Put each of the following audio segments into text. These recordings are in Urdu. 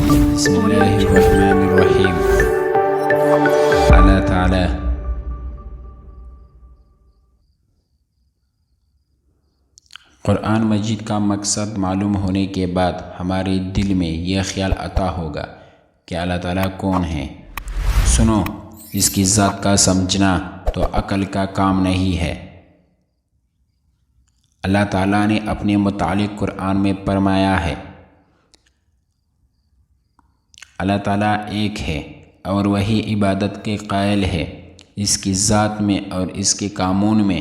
بسم اللہ الرحمن الرحیم۔ اللہ تعالی قرآن مجید کا مقصد معلوم ہونے کے بعد ہمارے دل میں یہ خیال عطا ہوگا کہ اللہ تعالیٰ کون ہے۔ سنو، اس کی ذات کا سمجھنا تو عقل کا کام نہیں ہے۔ اللہ تعالیٰ نے اپنے متعلق قرآن میں فرمایا ہے، اللہ تعالیٰ ایک ہے اور وہی عبادت کے قائل ہے۔ اس کی ذات میں اور اس کے کامون میں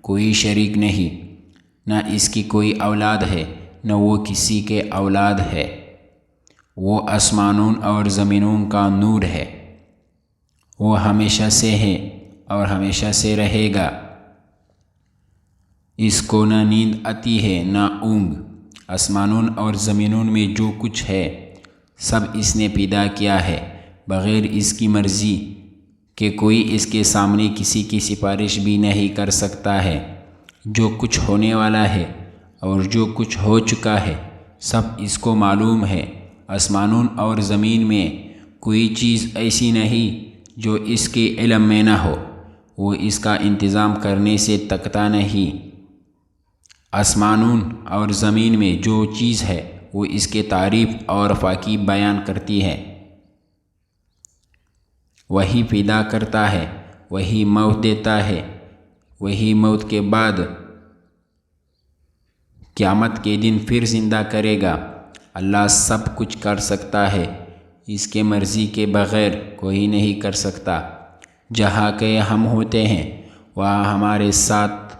کوئی شریک نہیں، نہ اس کی کوئی اولاد ہے نہ وہ کسی کے اولاد ہے۔ وہ آسمانوں اور زمینوں کا نور ہے، وہ ہمیشہ سے ہے اور ہمیشہ سے رہے گا۔ اس کو نہ نیند آتی ہے نہ اونگ۔ آسمانوں اور زمینوں میں جو کچھ ہے سب اس نے پیدا کیا ہے، بغیر اس کی مرضی کہ کوئی اس کے سامنے کسی کی سفارش بھی نہیں کر سکتا ہے۔ جو کچھ ہونے والا ہے اور جو کچھ ہو چکا ہے سب اس کو معلوم ہے۔ آسمانوں اور زمین میں کوئی چیز ایسی نہیں جو اس کے علم میں نہ ہو، وہ اس کا انتظام کرنے سے تکتا نہیں۔ آسمانوں اور زمین میں جو چیز ہے وہ اس کے تعریف اور پاکی بیان کرتی ہے۔ وہی پیدا کرتا ہے، وہی موت دیتا ہے، وہی موت کے بعد قیامت کے دن پھر زندہ کرے گا۔ اللہ سب کچھ کر سکتا ہے، اس کے مرضی کے بغیر کوئی نہیں کر سکتا۔ جہاں کہ ہم ہوتے ہیں وہاں ہمارے ساتھ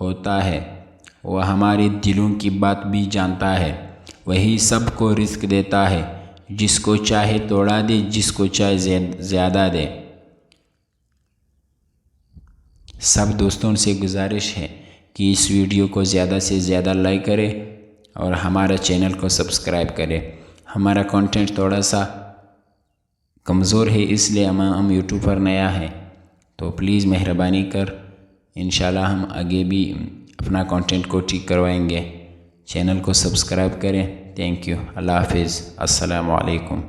ہوتا ہے، وہ ہمارے دلوں کی بات بھی جانتا ہے۔ وہی سب کو رزق دیتا ہے، جس کو چاہے توڑا دے، جس کو چاہے زیادہ دے۔ سب دوستوں سے گزارش ہے کہ اس ویڈیو کو زیادہ سے زیادہ لائک کرے اور ہمارا چینل کو سبسکرائب کرے۔ ہمارا کنٹینٹ تھوڑا سا کمزور ہے، اس لیے ہم یوٹیوب پر نیا ہے، تو پلیز مہربانی کر انشاءاللہ ہم آگے بھی اپنا کنٹینٹ کو ٹھیک کروائیں گے۔ چینل کو سبسکرائب کریں۔ Thank you. اللہ حافظ۔ السلام علیکم۔